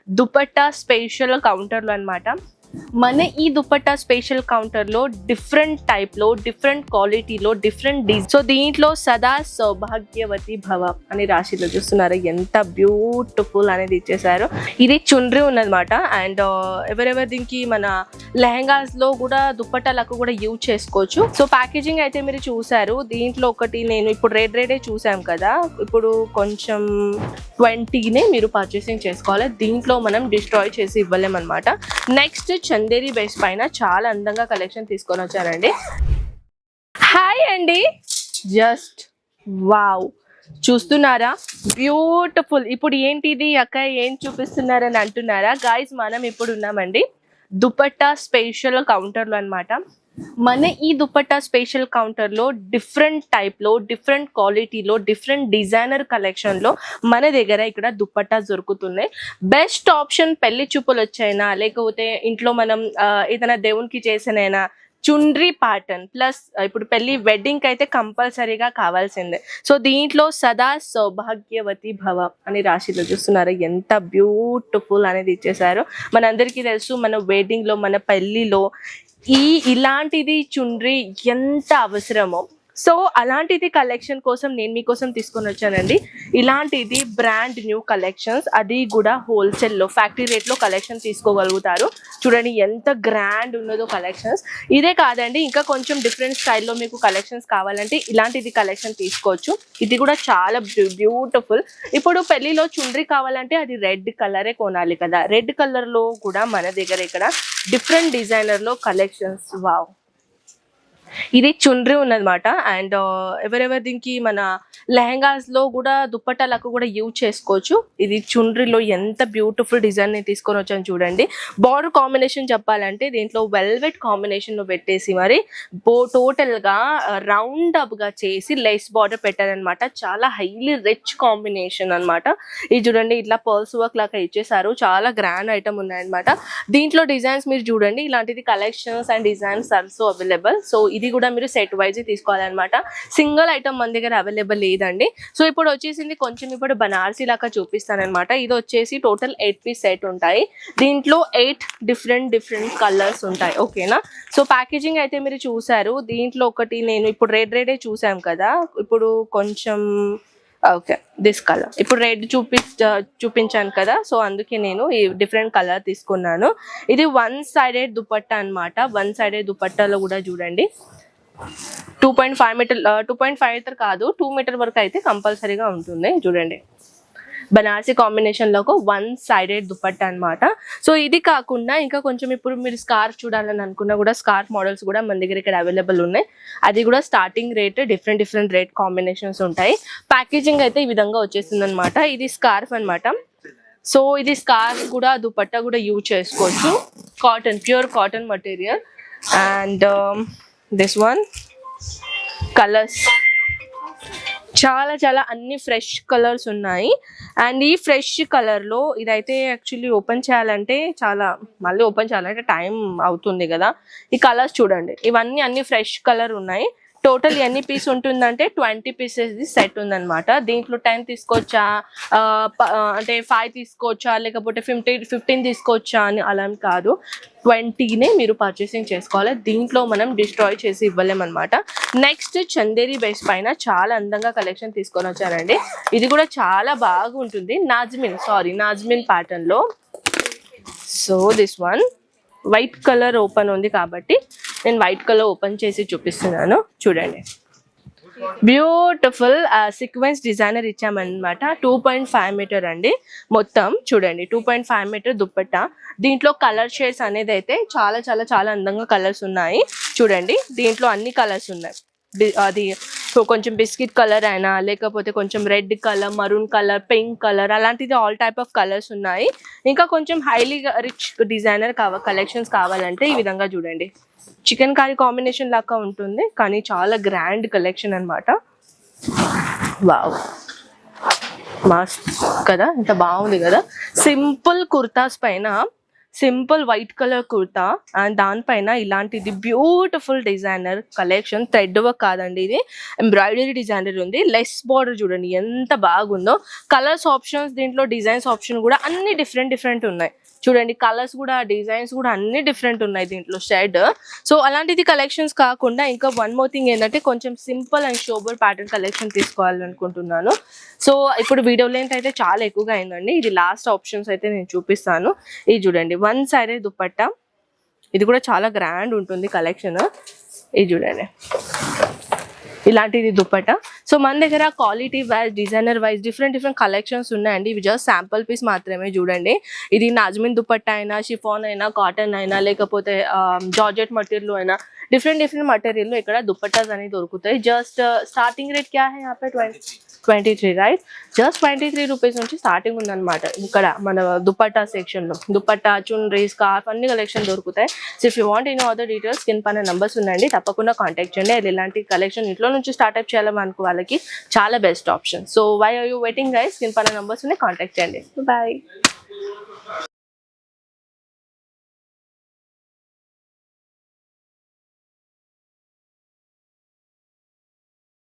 Dupatta special కౌంటర్లో అన్నమాట. మన ఈ దుపట్టా స్పెషల్ కౌంటర్లో డిఫరెంట్ టైప్లో, డిఫరెంట్ క్వాలిటీలో, డిఫరెంట్ డిజైన్. సో దీంట్లో సదా సౌభాగ్యవతి భవ అని రాశిలో చూస్తున్నారు, ఎంత బ్యూటిఫుల్ అనేది ఇచ్చేసారు. ఇది చుండ్రి ఉన్నదన్నమాట. అండ్ ఎవరెవరు దీనికి మన లెహంగాస్ లో కూడా దుపట్టాలకు కూడా యూజ్ చేసుకోవచ్చు. సో ప్యాకేజింగ్ అయితే మీరు చూసారు. దీంట్లో ఒకటి నేను ఇప్పుడు రేటే చూసాం కదా, ఇప్పుడు కొంచెం 20నే మీరు పర్చేసింగ్ చేసుకోవాలి. దీంట్లో మనం డిస్ట్రాయ్ చేసి ఇవ్వలేమన్నమాట. నెక్స్ట్ చందేరి బేస్ పైన చాలా అందంగా కలెక్షన్ తీసుకొని వచ్చానండి. హాయ్ అండి, జస్ట్ వావ్, చూస్తున్నారా బ్యూటిఫుల్. ఇప్పుడు ఏంటిది అక్క ఏం చూపిస్తున్నారని అంటున్నారా? గాయస్, మనం ఇప్పుడు ఉన్నామండి దుపట్టా స్పెషల్ కౌంటర్లో అన్నమాట. మన ఈ దుపట్టా స్పెషల్ కౌంటర్లో డిఫరెంట్ టైప్లో, డిఫరెంట్ క్వాలిటీలో, డిఫరెంట్ డిజైనర్ కలెక్షన్లో మన దగ్గర ఇక్కడ దుపట్టా దొరుకుతున్నాయి. బెస్ట్ ఆప్షన్ పెళ్లి చూపులు వచ్చాయినా, లేకపోతే ఇంట్లో మనం ఏదైనా దేవునికి చేసినైనా చుండ్రీ ప్యాటర్న్ ప్లస్ ఇప్పుడు పెళ్లి వెడ్డింగ్ అయితే కంపల్సరీగా కావాల్సిందే. సో దీంట్లో సదా సౌభాగ్యవతి భవ అని రాశిలో చూస్తున్నారు, ఎంత బ్యూటిఫుల్ అనేది ఇచ్చేసారు. మనందరికీ తెలుసు, మన వెడ్డింగ్ లో, మన పెళ్లిలో ఇలాంటిది చుండ్రీ ఎంత అవసరమో. సో అలాంటిది కలెక్షన్ కోసం నేను మీకోసం తీసుకొని వచ్చానండి. ఇలాంటిది బ్రాండ్ న్యూ కలెక్షన్స్, అది కూడా హోల్సేల్లో ఫ్యాక్టరీ రేట్లో కలెక్షన్ తీసుకోగలుగుతారు. చూడండి ఎంత గ్రాండ్ ఉన్నదో కలెక్షన్స్. ఇదే కాదండి, ఇంకా కొంచెం డిఫరెంట్ స్టైల్లో మీకు కలెక్షన్స్ కావాలంటే ఇలాంటిది కలెక్షన్ తీసుకోవచ్చు. ఇది కూడా చాలా బ్యూటిఫుల్. ఇప్పుడు పెళ్లిలో చుండ్రీ కావాలంటే అది రెడ్ కలరే కొనాలి కదా. రెడ్ కలర్లో కూడా మన దగ్గర ఇక్కడ డిఫరెంట్ డిజైనర్లో కలెక్షన్స్. వావ్, ఇది చుండ్రి ఉన్నదన్నమాట. అండ్ ఎవరెవరు దీనికి మన లెహంగాస్ లో కూడా దుపట్టాలకు కూడా యూజ్ చేసుకోవచ్చు. ఇది చుండ్రిలో ఎంత బ్యూటిఫుల్ డిజైన్ ని తీసుకొని వచ్చాను చూడండి. బార్డర్ కాంబినేషన్ చెప్పాలంటే దీంట్లో వెల్వెట్ కాంబినేషన్ లో పెట్టేసి మరి టోటల్ గా రౌండ్ అప్ గా చేసి లేస్ బార్డర్ పెట్టారనమాట. చాలా హైలీ రిచ్ కాంబినేషన్ అనమాట. ఇది చూడండి, ఇట్లా పర్ల్స్ వర్క్ లాగా ఇచ్చేసారు. చాలా గ్రాండ్ ఐటమ్ ఉన్నాయన్నమాట. దీంట్లో డిజైన్స్ మీరు చూడండి, ఇలాంటిది collections and designs also available. So ఇది కూడా మీరు సెట్ వైజ్ తీసుకోవాలన్నమాట. సింగిల్ ఐటమ్ మన దగ్గర అవైలబుల్ లేదండి. సో ఇప్పుడు వచ్చేసింది కొంచెం ఇప్పుడు బనారసీ లాగా చూపిస్తానమాట. ఇది వచ్చేసి టోటల్ 8 పీస్ సెట్ ఉంటాయి. దీంట్లో 8 డిఫరెంట్ కలర్స్ ఉంటాయి. ఓకేనా? సో ప్యాకేజింగ్ అయితే మీరు చూసారు. దీంట్లో ఒకటి నేను ఇప్పుడు రేటే చూసాం కదా, ఇప్పుడు కొంచెం ఓకే దిస్ కలర్ ఇప్పుడు రెడ్ చూపించాను కదా. సో అందుకే నేను ఈ డిఫరెంట్ కలర్ తీసుకున్నాను. ఇది 1 సైడెడ్ దుపట్టా అనమాట. 1 సైడెడ్ దుపట్టాలో కూడా చూడండి 2.5 మీటర్, 2.5 మీటర్ కాదు 2 మీటర్ వరకు అయితే కంపల్సరీగా ఉంటుంది. చూడండి, బనారసీ కాంబినేషన్ లో 1 సైడెడ్ దుపట్టా అనమాట. సో ఇది కాకుండా ఇంకా కొంచెం ఇప్పుడు మీరు స్కార్ఫ్ చూడాలని అనుకున్నా కూడా స్కార్ఫ్ మోడల్స్ కూడా మన దగ్గర ఇక్కడ అవైలబుల్ ఉన్నాయి. అది కూడా starting rate different rate combinations ఉంటాయి. ప్యాకేజింగ్ అయితే ఈ విధంగా వచ్చేసింది అనమాట. ఇది స్కార్ఫ్ అనమాట. సో ఇది స్కార్ఫ్ కూడా దుపట్టా కూడా యూజ్ చేసుకోవచ్చు. Cotton, pure cotton material. And this one colours చాలా అన్ని ఫ్రెష్ కలర్స్ ఉన్నాయి. అండ్ ఈ ఫ్రెష్ కలర్ లో ఇదైతే యాక్చువల్లీ ఓపెన్ చేయాలంటే మళ్ళీ ఓపెన్ చేయాలంటే టైం అవుతుంది కదా. ఈ కలర్స్ చూడండి, ఇవన్నీ అన్ని ఫ్రెష్ కలర్ ఉన్నాయి. టోటల్ ఎన్ని పీస్ ఉంటుందంటే 20 పీసెస్ సెట్ ఉందన్నమాట. దీంట్లో 10 తీసుకోవచ్చా, అంటే 5 తీసుకోవచ్చా, లేకపోతే 15 తీసుకోవచ్చా అని అలా కాదు. 20నే మీరు పర్చేసింగ్ చేసుకోవాలి. దీంట్లో మనం డిస్ట్రాయ్ చేసి ఇవ్వలేమన్నమాట. నెక్స్ట్ చందేరి బేస్ పైన చాలా అందంగా కలెక్షన్ తీసుకొని వచ్చానండి. ఇది కూడా చాలా బాగుంటుంది. నాజ్మిన్ ప్యాటర్న్ లో. So this one white colour open ఉంది కాబట్టి నేను వైట్ కలర్ ఓపెన్ చేసి చూపిస్తున్నాను. చూడండి, బ్యూటిఫుల్ సీక్వెన్స్ డిజైనర్ ఇచ్చామన్నమాట. 2.5 మీటర్ అండి మొత్తం. చూడండి, 2.5 మీటర్ దుపట్టా. దీంట్లో కలర్ షేడ్స్ అనేది అయితే చాలా అందంగా కలర్స్ ఉన్నాయి. చూడండి, దీంట్లో అన్ని కలర్స్ ఉన్నాయి. అది సో కొంచెం బిస్కెట్ కలర్ అయినా, లేకపోతే కొంచెం red colour, maroon colour, pink colour, అలాంటిది ఆల్ టైప్ ఆఫ్ కలర్స్ ఉన్నాయి. ఇంకా కొంచెం హైలీ రిచ్ డిజైనర్ కలెక్షన్స్ కావాలంటే ఈ విధంగా చూడండి, చికెన్ కర్రీ కాంబినేషన్ లాగా ఉంటుంది కానీ చాలా గ్రాండ్ కలెక్షన్ అనమాట. వావ్, మస్త్ కదా, ఎంత బాగుంది కదా. సింపుల్ కుర్తాస్ పైన simple white colour kurta and దానిపైన ఇలాంటిది beautiful designer collection. Thread work కాదండి, ఇది ఎంబ్రాయిడరీ డిజైనర్ ఉంది. లెస్ బార్డర్ చూడండి ఎంత బాగుందో. కలర్స్ ఆప్షన్స్ దీంట్లో, డిజైన్స్ ఆప్షన్ కూడా అన్ని డిఫరెంట్ ఉన్నాయి. చూడండి కలర్స్ కూడా, డిజైన్స్ కూడా అన్ని డిఫరెంట్ ఉన్నాయి దీంట్లో షేడ్. సో అలాంటిది కలెక్షన్స్ కాకుండా ఇంకా వన్ మోర్ థింగ్ ఏంటంటే కొంచెం simple and sober pattern collection తీసుకోవాలనుకుంటున్నాను. సో ఇప్పుడు వీడియో లెంత్ అయితే చాలా ఎక్కువగా అయిందండి. ఇది లాస్ట్ ఆప్షన్స్ అయితే నేను చూపిస్తాను. ఇది చూడండి వన్ సైడ్ దుపట్టా, ఇది కూడా చాలా గ్రాండ్ ఉంటుంది కలెక్షన్. ఇది చూడండి ఇలాంటిది దుపట్టా. సో మన దగ్గర quality wise, designer wise different collections ఉన్నాయండి. ఇవి జస్ట్ శాంపుల్ పీస్ మాత్రమే. చూడండి ఇది నాజ్మిన్ దుపట్టా అయినా, షిఫాన్ అయినా, కాటన్ అయినా, లేకపోతే జార్జెట్ మటీరియల్ అయినా, డిఫరెంట్ మటీరియల్ ఇక్కడ దుపట్టాస్ అనేవి దొరుకుతాయి. జస్ట్ స్టార్టింగ్ రేట్ క్యా హై యాపే 23 రైట్. జస్ట్ 23 రూపీస్ నుంచి స్టార్టింగ్ ఉందన్నమాట ఇక్కడ మన దుపట్టా సెక్షన్లో. దుపట్టా, చున్రీ, స్కార్ఫ్ అన్ని కలెక్షన్ దొరుకుతాయి. So if you want any other details కింద పైన నంబర్స్ ఉన్నాయండి, తప్పకుండా కాంటాక్ట్ చేయండి. అది ఇలాంటి కలెక్షన్ ఇంట్లో నుంచి స్టార్ట్అప్ చేయాలనుకో వాళ్ళకి చాలా best option. So why are you waiting guys, కింద పైన నంబర్స్ ఉన్నాయి, కాంటాక్ట్ చేయండి. బాయ్.